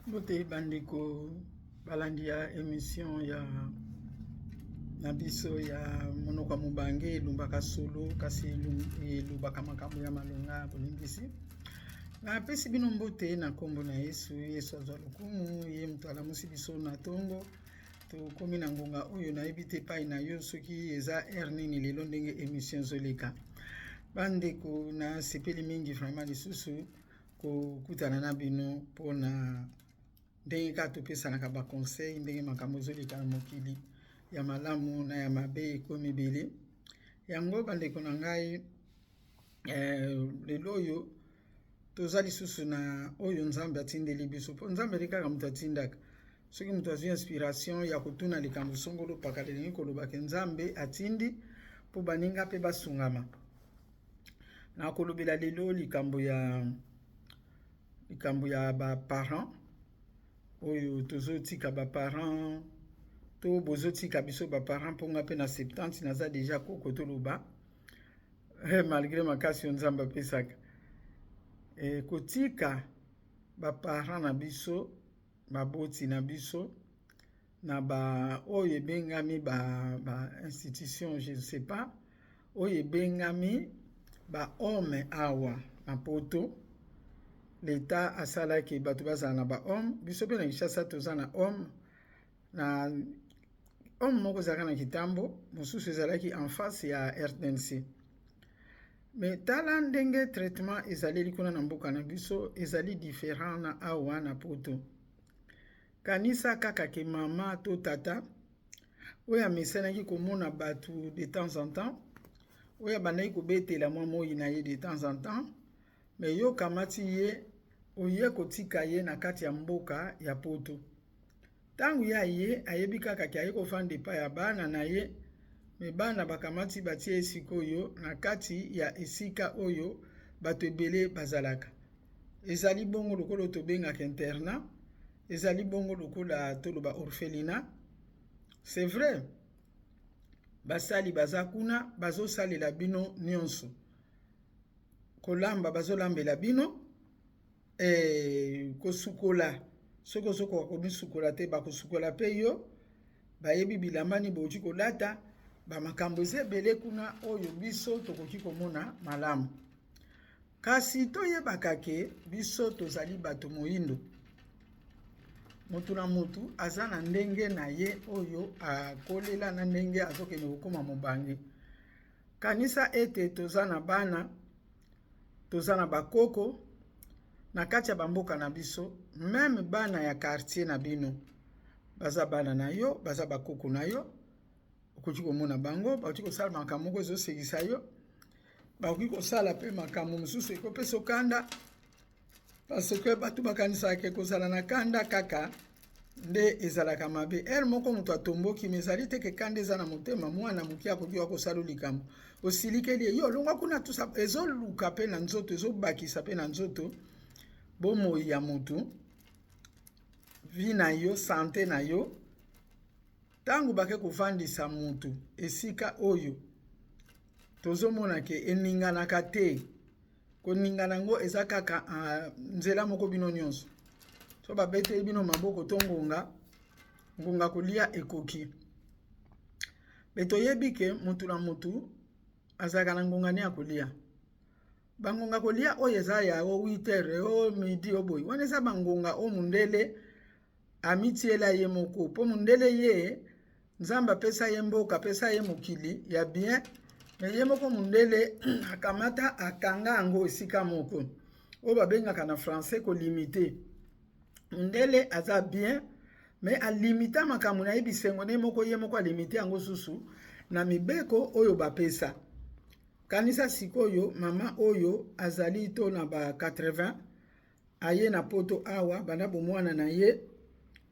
Bote bandeko balandi ya émission ya na biso ya monoko mubange elumbaka solo kasi elubaka makambo ya malonga bolimbisi. Na pesi bino mbote na kombo na Yesu azwa lokumu ye mutu alamusi biso na tongo tokomi na ngonga oyo nayebi te pai na yo soki eza air nini lelo ndenge émission zoleka. Bandeko na sepeli mingi vraiment lisusu kokutana na bino mpona ndenge kaka topesanaka baconseil ndenge makambo ezoleka na mokili ya malamu na ya mabe ekomi ebele. Yango bandeko na ngai lelo oyo toza lisusu na oyo nzambe atindeli biso mpo nzambe ali kaka moto atindaka soki moto azwi inspiration ya kotuna likambo songolo pakala elingi kolobaka nzambe atindi mpo baninga mpe basungama. Na kolobela lelo likambo ya baparent oyo tozotika baparent to bozotika biso baparent mponga mpe na 70 naza deja koko toloba malgré makasi oyo nzambe apesaka kotika baparent na biso baboti na biso na oyo ebengami ba institution je ne sais pas oyo ebengami homme awa na poto l'État asalaki bato bazala na homme biso mpe na Kinshasa toza na homme moko ezalaka na Kitambo mosusu ezalaki en face ya RTNC. Mais tala ndenge traitement ezaleli kuna na mboka na biso ezali différent na awa na poto. Kanisa kaka ke mama to tata oyo amesanaki komona bato de temps en temps oyo abandaki kobetela mwa moi na ye de temps en temps mais yo kamati ye oye kotika ye na kati ya mboka ya poto. Tangu ya ye ayebi kaka ki aye kofanda epai ya bana na ye me bana bakamati batie esikoyo na kati ya esika oyo bato ebele bazalaka. Ezali bongo lokolo tobengaka internat, ezali bongo lokola toloba orphelinat. C'est vrai basali baza kuna bazosalela bino nyonso kolamba bazolambela bino kosukola soki ozokoka komisukola te bakosukola mpe yo bayebi bilambani boki kolata bamakambo eza ebele kuna oyo biso tokoki komona malamu. Kasi toyebaka ke biso tozali bato moyindo motu na motu aza na ndenge na ye oyo akolela na ndenge azokende kokoma mobange. Kanisa ete toza na bana toza na bakoko na kati ya bamboka na biso meme bana ya quartier na bino baza bana na yo baza bakoko na yo okoki komona bango bakoki kosala makambo moko ezosekisa yo bakoki kosala mpe makambo mosusu ekopesa okanda parce que bato bakanisaka kozala na kanda kaka nde ezalaka mabe moko moto atomboki me ezali te ke kanda eza na motema mwana moki akoki wakosala likambo osilikeli yo longwa kuna tusa ezoluka mpe na nzoto ezobakisa mpe na nzoto bomoi ya motu vi na yo sante na yo tangu bake kovandisa motu esika oyo tozomona ke eninganaka te koningana ngo eza kaka nzela moko bino nyonso so babeteli bino maboko to ngonga kolia ekoki betoyebi ke motu na motu azalaka na ngongani ya kolia bangonga kolia oyo eza ya 8h o midi oboyi wana eza bangonga o mundele amitiela ye moko po mundele ye nzamba apesa ye mboka apesa ye mokili ya bien me ye moko mundele akamata akanga yango esika moko oyo babengaka na français kolimite. Mundele aza bien me alimita makambo na ye bisengo ne moko ye moko alimite yango susu na mibeko oyo bapesa. Kanisa sikoyo mama oyo azali to na ba 80 aye na poto awa bana bomwana na ye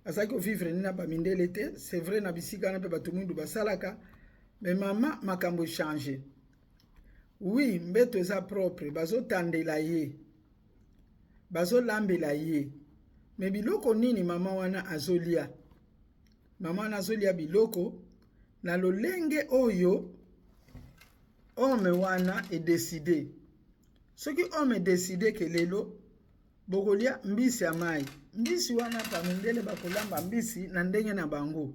azaki vivre ni na bamindele te. C'est vrai na bisika na pe bato mwindu basalaka mais mama makambo change. Oui mbeto eza propre bazotandela ye bazolambela ye me biloko nini mama wana azolia? Mama wana azolia biloko na lolenge oyo homme wana edeside. Soki homme edeside ke lelo bokolia mbisi ya mai. Mbisi wana pamindele bakolamba mbisi na ndenge na bango.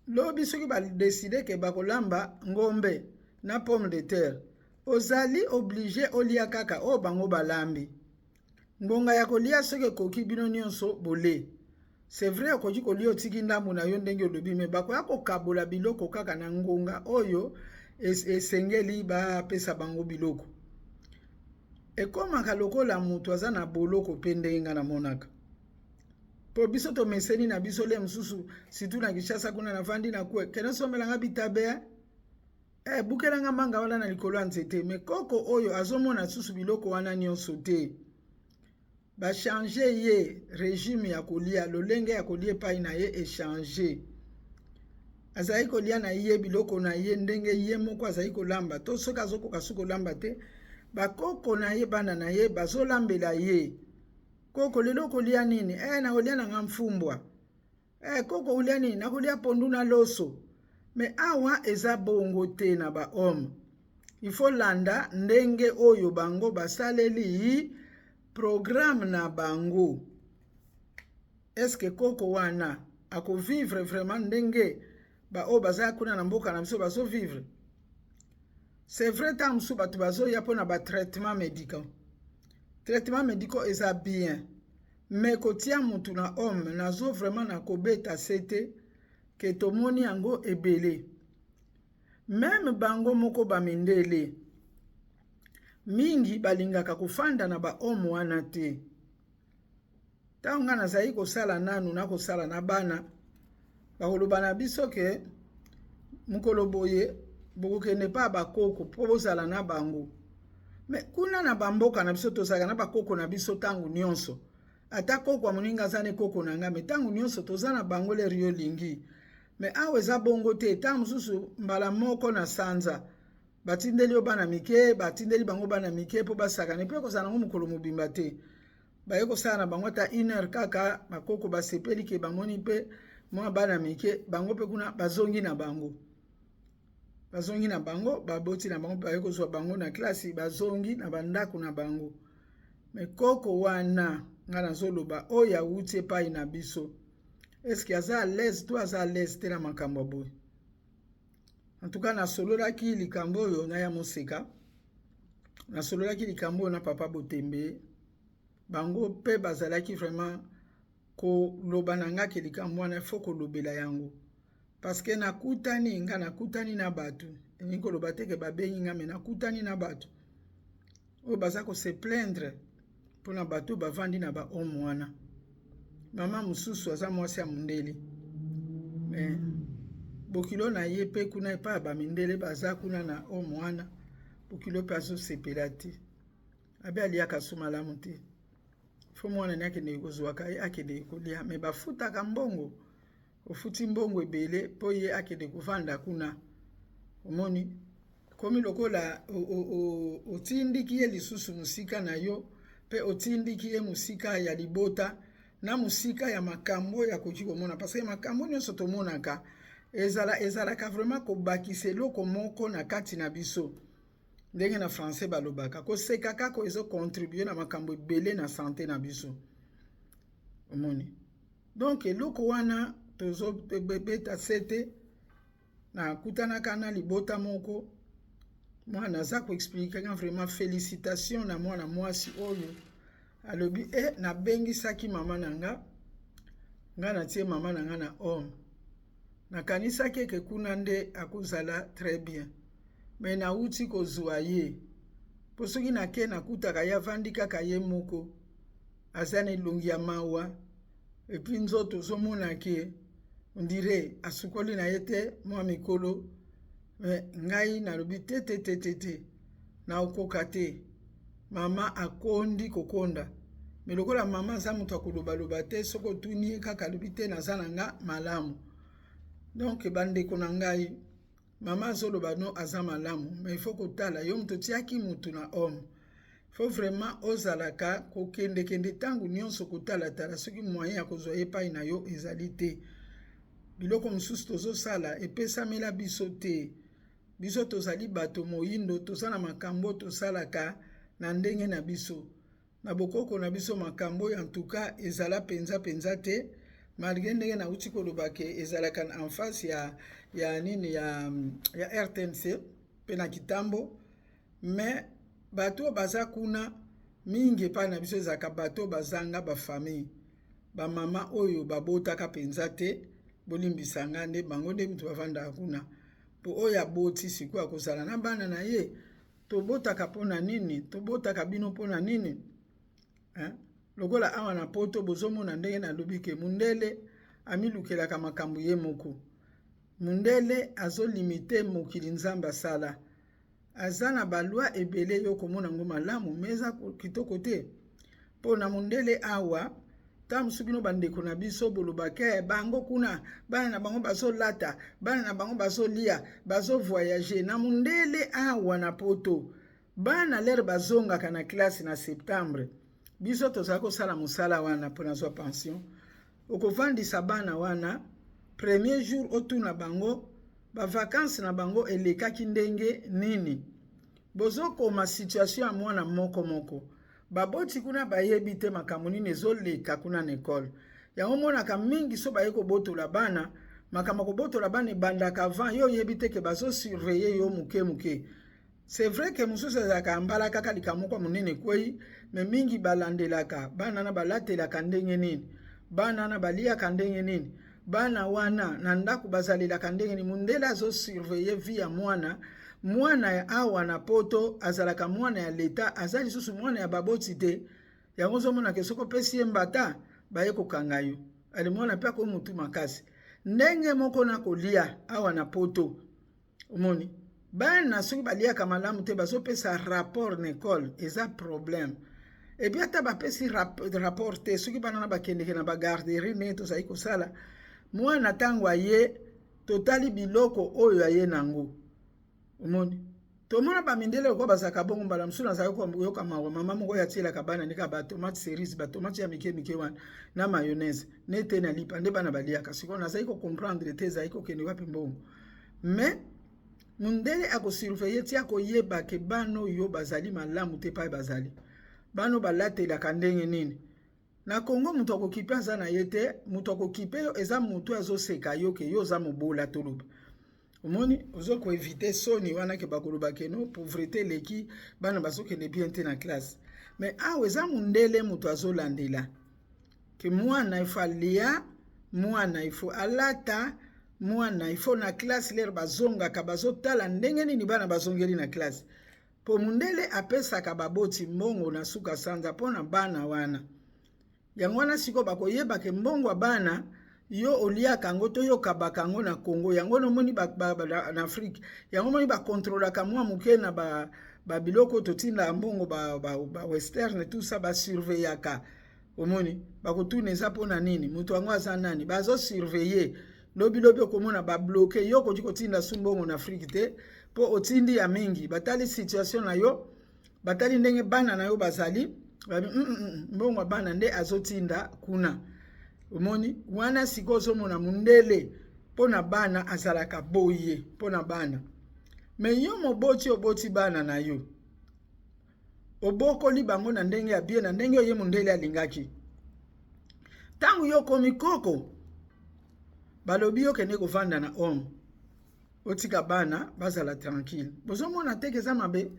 Lobi soki ba décider ke bakolamba ngombe na pomme de terre, ozali obligé olia kaka o bango balambi. Ngonga ya kolia soki koki bino nyonso bole. C'est vrai okoki kolia otiki ndambu na yo ndenge olobi, me bakoya kokabola biloko kaka na ngonga oyo esengeli bapesa bango biloko. Ekomaka lokola mutu aza na boloko pe ndenge nga namonaka. Po biso tomeseni na biso le mosusu situ na Kinshasa kuna navandi na kwe kena somelanga bitabe bukelanga manga wana na likolo ya nzete, me koko oyo azomona susu biloko wana nyonso te. Bachange ye régime ya kolia, lolenge ya kolia epai na ye echange. Azali kolia na ye biloko na ye ndenge ye moko azali kolamba, to soki azokoka suki kolamba te, bakoko na ye bana na ye bazolambela ye. Koko lelo kolia nini? Na kolia na nga mfumbwa. Koko kolia nini? Na kolia pondu na loso. Me awa eza bongo te na ba homme. Il faut landa ndenge oyo bango basaleli programme na bango. Est-ce que koko wana ako vivre vraiment ndenge ba o baza kuna na mboka na biso bazo vivre? C'est vrai tant musu batu bazo ya pona ba traitement médical. Traitement médical eza bien. Mais kotia mutu na homme nazo vraiment na kobeta sete ke tomoni yango ebele. Même bango moko bamindele mingi balingaka kufanda na ba homme wana te. Tanga nazali kosala nanu na kosala na bana bakoloba na biso ke mukolo boye bokokende pa bakoko po bozala na bango. Me kuna na bamboka na biso tozalaka na bakoko na biso tangu nyonso. Ata koko moninga zane koko na nga, me tangu nyonso toza na bango le rio lingi. Me awe za bongo te, tangu mususu mbala moko na sanza. Batindeli yo bana mike, batindeli bango bana mike po basaka. Ne pe ko sana mukolo mobimba te. Baye ko sana bango ta 1 heure kaka bakoko basepeli ke bamoni pe mwa bana mike, bango pe kuna bazongi na bango. Bazongi na bango, baboti na bango, baye ko zwa bango na klasi, bazongi na bandako na bango. Me koko wana nga nazoloba oya uti epai na biso. Eske aza à l'aise to aza à l'aise te na makambo boye? En tout cas nasololaki likambo oyo na ya moseka. Nasololaki likambo oyo na papa Botembe. Bango pe bazalaki vraiment koloba na nga ke likambo wana faut kolobela yango. Parce que nakutani nga nakutani na batu. Elingi koloba te ke babengi nga me nakutani na batu. Oyo baza ko se plaindre pona bato bavandi na ba homme wana. Mama mususu aza mwasi ya mundele. Mais bokilo na ye pe kuna epa ba mindele baza kuna na homme wana. Bokilo pe azo sepela te. Abe aliaka sumalamu te. Fo mwana nyake ne kozwaka akende kolia me bafutaka mbongo. Ofuti mbongo ebele po ye akende kuvanda kuna. Omoni komi lokola otindiki ye lisusu musika na yo pe otindiki ye musika ya libota na musika ya makambo ya koki komona, parce que makambo nyonso tomonaka ezalaka vraiment kobakisa eloko moko na kati na biso. Ndenge na français balobaka koseka kaka ezo contribuer na makambo ebele na santé na biso. Omoni donc eloko wana tozo beta sete na kutanaka na libota moko. Moi naza ko expliquer vraiment félicitations na mwana mwasi oyo alobi na bengisaki mama nanga nga na tie mama nanga na homme nakanisaki ke kuna nde akozala très bien, mais na uti kozwa ye po soki nake nakutaka ya vandi kaka ye moko aza na elongi ya mawa epuis nzoto ozomona ke on dirait asukoli na ye te mwa mikolo. Ngai nalobi te na okoka te. Mama akondi kokonda. Me lokola mama aza mutu akoloba te soko tuni kaka lobi te naza na nga malamu. Donc bandeko na ngai mama azoloba no aza malamu, mais il faut kotala yo mutu tiaki mutu na homme. Faut vraiment ozalaka kokende tangu nyonso kotala tala soki moyen ya kozwa epai na yo ezali te. Biloko mosusu tozosala epesamela biso te. Biso tozali bato moyindo tozala makambo tosalaka na ndenge na biso. na bokoko na biso makambo en tout cas ezala penza te malgré ndenge na uti koloba ke ezalaka en face ya nini ya RTNC pe na Kitambo mais bato baza kuna mingi pa na biso ezalaka bato bazanga bafamille bamama oyo babotaka penza te bolimbisanga nde bango nde mutu bavandaka kuna po oyo aboti sikoyo akozala na bana na ye tobotaka mpona nini tobotaka bino mpona nini lokola awa na poto bozomona ndenge nalobi ke mundele amilukelaka makambo ye moko mundele azolimite mokili nzambe asala aza na balwa ebele yo komona ngo malamu meza kitoko te mpona mundele awa ta mosusu bino bandeko na biso bolobaka bango kuna bana na bango bazolata bana na bango bazolia bazovoyage na mundele awa na poto bana lere bazongaka na klase na septembre biso tozala kosala mosala wana mpona zwa pension okovandisa bana wana premier jour otuna bango bavakanse na bango elekaki ndenge nini bozokoma situation ya mwana moko baboti kuna bayebi te makambo nini ezoleka kuna na ekole yango monaka mingi so baye kobotola bana makambo kobotola bana ebandaka avant yo oyebi te ke bazosurveille yo muke c'est vrai que mosusu ezalaka mbala kaka likamoko monene kwei me mingi balandelaka bana na balatelaka ndenge nini bana na baliaka ndenge nini bana wana na ndako bazalelaka ndenge nini mundele azosurveille vie ya mwana ya awa na poto azalaka mwana ya leta aza lisusu mwana ya baboti te yango ozomona ke soki opesi ye mbata baye kokanga yo ali mwana mpe akoyi motu makasi ndenge moko na kolia awa na poto omoni bana soki baliaka malamu te bazopesa rapport na ekole eza problème ebi ata bapesi rapport te soki bana na bakendeke na bagarderie ndenge tozali kosala mwana ntango aye totali biloko oyo aye nango omoni tomona bamindele oko bazalaka bongo mbala mosusu nazalaki koyoka mawa mama moko oyo atielaka bana ndeka batomate cerise batomate ya mike wana na mayonnaise nete na lipa nde bana baliaka sikoyo nazali kocomprendre te ezali kokende wapi mbongo mais mundele akosurveille ti akoyeba ke bana oyo bazali malamu te pa bazali bano balatelaka ndenge nini na Kongo mutu akokipe aza na ye te mutu akokipe yo eza mutu azoseka yo ke yo oza mobola toloba omoni ozokoevite soni wana ke bakoloba keno pauvreté leki bana bazokende bien te na classe mais awa eza mundele mutu azolandela ke mwana ifo alia mwana ifo alata mwana ifo na classe lere bazongaka bazotala ndenge nini bana bazongeli na classe po mundele apesaka baboti mbongo na suka sanza mpona bana wana yango wana siko bakoyeba ke mbongo bana yo oliaka yango to yo kabaka yango na Congo yango nomoni na Afrique yango moni bakontrolaka mwa moke na babiloko totinda mbongo ba western tout ça basurveillaka omoni bakotuna eza mpona nini mutu yango aza nani bazosurveille lobi okomona babloke yo koki kotinda su mbongo na Afrique te po otindi ya mingi batali situation na yo batali ndenge bana na yo bazali mbongo bana nde azotinda kuna omoni wana sikoyo ozomona mundele mpona bana azalaka boye mpona bana me yo moboti oboti bana na yo obokoli bango na ndenge ya bien na ndenge oye mundele alingaki ntango yo komi koko balobi yo kende kovanda na homme otika bana bazala tranquille bozomona teke eza mabe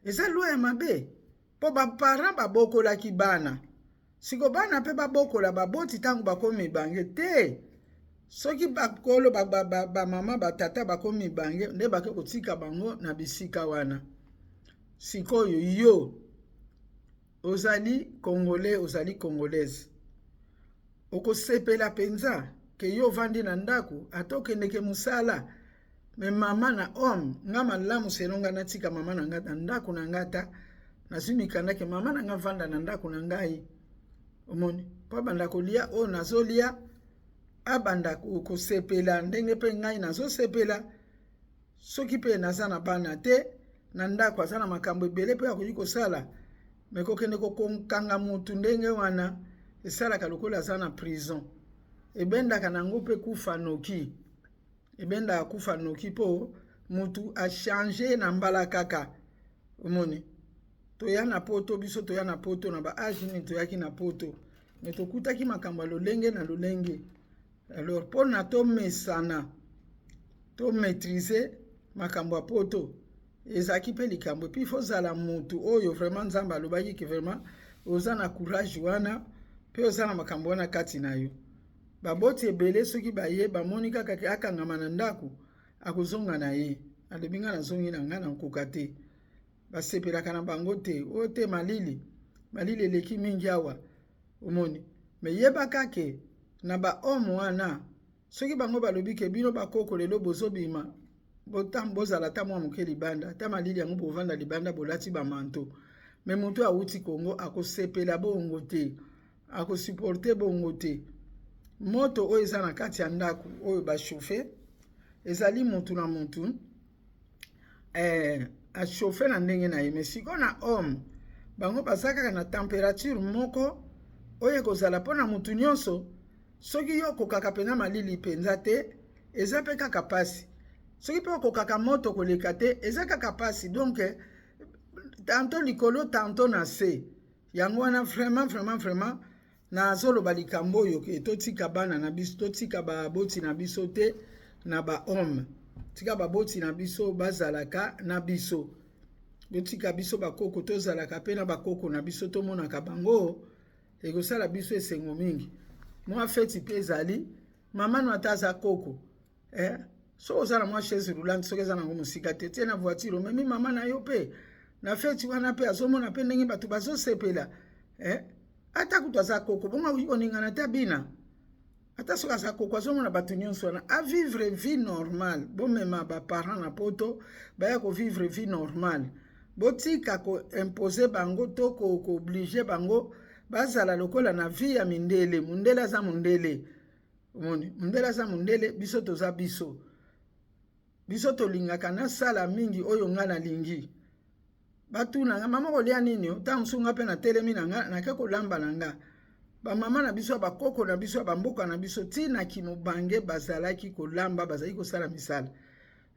eza loi ya mabe po baparent babokolaki bana siko bana mpe babokola baboti ntango bakomi bange te soki bakolo bamama batata bakomi bange nde bake kotika bango na bisika wana sikoyo yo ozali congolais ozali congolaise okosepela penza ke yo vandi na ndako atokendeke musala me mama na homme nga malamu selonga natika mama na nga na ndako na ngata nazimikanda ke mama na nga vanda na ndako na ngai omoni po banda kolia o nazolia abanda kosepela ndenge pe ngai nazosepela soki pe naza na bana te na ndako aza na makambo ebele pe akoki kosala me kokende kokanga mutu ndenge wana esalaka lokola aza na prison ebendaka nango pe kufa noki ebendaka kufa noki po mutu achange na mbala kaka omoni toya na poto biso toya na poto na ba age nini toyaki na poto me tokutaki makambo ya lolenge na lolenge. Alors mpona tomesana tomaîtriser makambo ya poto ezalaki mpe likambo epuis il faut ozala mutu oyo vraiment nzambe alobaki ke vraiment oza na courage wana mpe oza na makambo wana kati na yo. Baboti ebele soki baye bamoni kaka ke akangama na ndako akozonga na ye alobi nga nazongi na nga na nkoka te, basepelaka na bango te oyo te malili eleki mingi awa omoni. Me yebaka ke na bahomme wana soki bango balobi ke bino bakoko lelo bozobima bozala ta mwa moke libanda ta malili yango bovanda libanda bolati bamanto, me moto awuti Kongo akosepela bongo te, akosupporte bongo te. Moto oyo eza na kati ya ndako oyo bashofe ezali mutu na mutu ashofe na ndenge na ye. Me siko na homme bango baza kaka na temperature moko oyo ekozala mpona mutu nyonso. Soki yo okokaka pena malili penza te eza mpe kaka pasi, soki mpe okokaka moto koleka te eza kaka pasi. Donc tanto likolo tanto na se yango wana vraiment nazoloba likambo oyo ke totika bana na biso, totika baboti na biso te na bahomme, tika baboti na biso bazalaka na biso, botika biso bakoko tozalaka mpe na bakoko na biso tomonaka bango ekosala biso esengo mingi. Mwa feti mpe ezali mama no ata aza koko so oza na mwa chaise roulante soki eza nango mosika te tie na voiture omemi mama na yo mpe na feti wana mpe azomona mpe ndenge bato bazosepela ata kutu aza koko bongo oningana te bina ata soki aza koko azomona bato nyonso wana avivre vie normale. Bomema baparent na poto baya kovivre vie normale, botika koimpose bango to kooblige bango bazala lokola na vie ya mindele. Mundele aza mundele omoni, mundele aza mundele, biso toza biso tolingaka na sala mingi oyo nga nalingi. Batuna nga mama kolia nini ta msunga mpe na telemi na nga nake kolamba na nga. Bamama na biso bakoko na biso bamboka na biso tina kimobange bazalaki kolamba bazali kosala misala.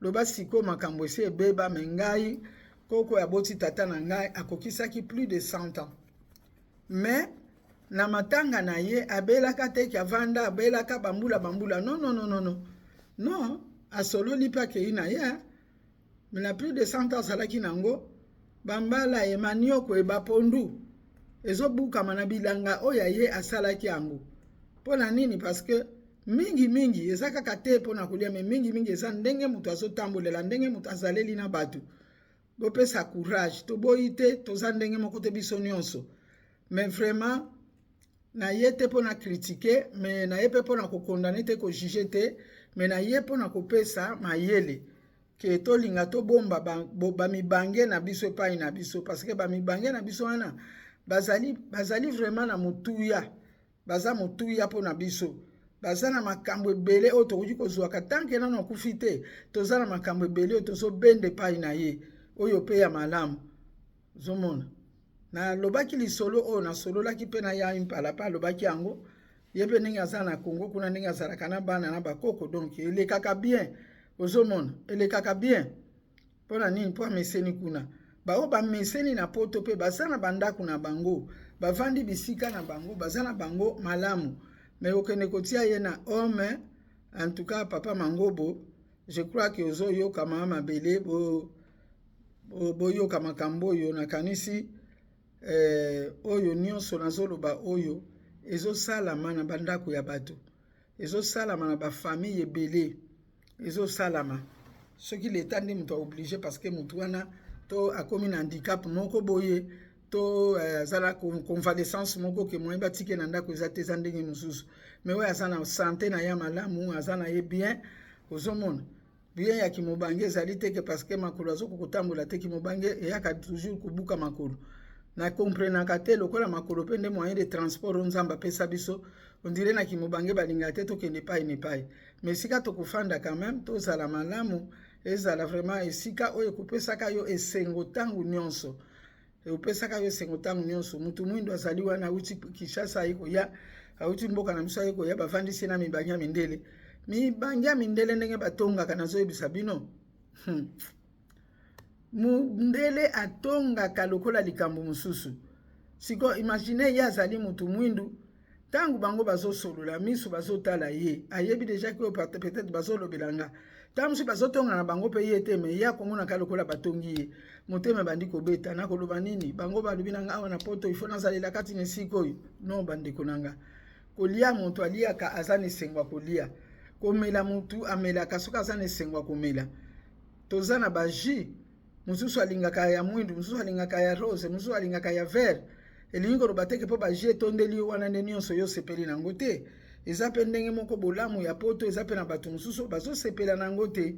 Loba siko makambo esi ebeba me ngai koko ya boti tata na ngai akokisaki plus de 100 ans. Mais na matanga na ye abelaka te ki avanda abelaka bambula non asololi mpe akei na ye. Mais na plus de 100 ans azalaki nango bambala emanioko ebapondu ezobukama na bilanga oyo ye asalaki yango. Mpona nini? Parce que mingi eza kaka te mpona kolia, me mingi eza ndenge moto azotambolela, ndenge moto azaleli na bato. Bopesa courage, toboyi te toza ndenge moko te biso nyonso. Mais vraiment na ye te mpona critiquer, mais na ye mpe mpona kokondane te, kojuge te, mais na ye mpona kopesa mayele ke tolinga tobomba bamibange na biso epai na biso. Parce que bamibange na biso wana bazali vraiment na motuya, baza motuya mpona biso, baza na makambo ebele oyo tokoki kozwaka tanke nano akufi te. Toza na makambo ebele oyo tozobende epai na ye oyo mpe ya malamu zomona. Na lobaki lisolo oyo nasololaki mpe na ya impala mpe alobaki yango ye mpe ndenge aza na Congo kuna ndenge azalaka na bana na bakoko. Donc elekaka bien ozomona, elekaka bien mpona nini? Mpo ameseni kuna bao bameseni na poto mpe baza na bandako na bango, bavandi bisika na bango, baza na bango malamu. Mais okende kotia ye na homme. En tout cas papa Mangobo, je crois que ozoyoka mabele boyoka makambo oyo nakanisi oyo nyonso nazoloba oyo ezosalama na bandako ya bato, ezosalama na bafamille ebele, ezosalama soki leta ndi moto aoblige parce que motu wana to akomi na handicap moko boye to azala convalescence moko ke moyen batike na ndako eza te eza ndenge mosusu. Mais oyo aza na santé na ya malamu, aza na ye bien ozomona. Bien ya kimobange ezali teke parce que makolo azoko kotambola te, kimobange eyaka toujours kobuka makolo. Na comprenaka te lokola makolo mpe nde moyen de transport nzamba pesa biso, on dirait na kimobange balinga te tokende epai na epai. Mais sika tokofanda quand même tozala malamu, ezala vraiment esika oyo ekopesaka yo esengo ntango nyonso, ekopesaka yo esengo ntango nyonso. Mutu mwindo azali wana auti Kinshasa ayi koya, auti mboka na biso ayi koya, bavandisi na mibangi ya mindele. Mibangi ya mindele ndenge batongaka nazoyebisa bino mundele atongaka lokola likambo mosusu. Siko imagine ye azali mutu mwindu tangu bango bazosolola misu bazotala ye ayebi deja ke peut-être bazolobelanga tangu si bazotonga na bango pe ye te me ya komonaka lokola batongi ye motema bandi kobeta na koloba nini bango balobi nanga awa na poto ifo nazalela kati na esika oyo no bandeko nanga kolia moto aliaka aza na esengo ya kolia komela motu amelaka soki aza na esengo ya komela toza na bajus mosusu alingaka ya mwindu mosusu alingaka ya rose mosusu alingaka ya vert elingi koloba teke mpo bajus etondeli yo wana nde nyonso yo osepeli nango te eza mpe ndenge moko bolamu ya poto eza mpe na bato mosusu bazosepela nango te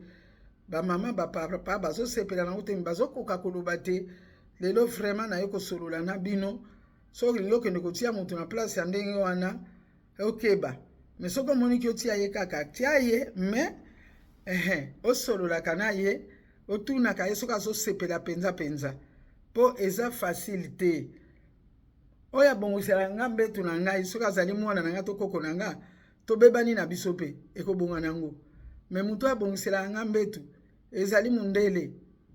bamama bapapa bazosepela nango te bazokoka koloba te lelo vraiment na ye kosolola na bino soki olingi okende kotia moto na place ya ndenge wana okeba me soki omoniki otia ye kaka tia ye me osololaka na ye otunaka ye soki azosepela penza mpo eza facile te oyo abongwisela nga mbetu na ngai soki azali mwana na nga to koko na nga tobebani na biso mpe ekobonga nango me moto abongisela nga mbetu ezali mundele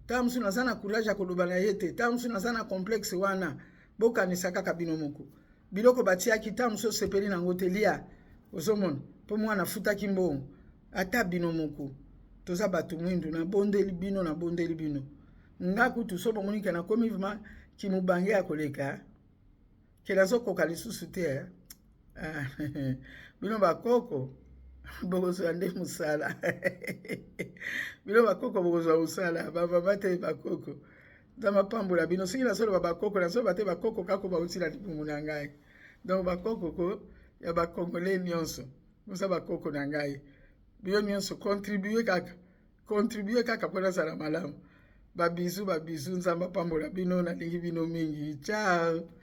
ta mosu naza na courage ya koloba na ye te ta mosu naza na complexe wana bokanisa kaka bino moko biloko batiaki ta mosu osepeli nango te lia ozomona mpo mwana afutaki mbongo ata bino moko toza bato mwindu nabondeli bino nga kutu so bomonike nakomi vraimen kimubange ya koleka ke nazokoka lisusu te bino bakoko bokozwa nde mosala bino bakoko bokozwa mosala bamama te bakoko nza mapambola bino soki nazoloba bakoko nazoloba te bakoko kako bauti na libumu na ngai donc bakoko ko ya bakongole nyonso moza bakoko na ngai bino nyonso contribue kaka mpo nazala malamu babizu nzambe apambola bino nalingi bino mingi ciao.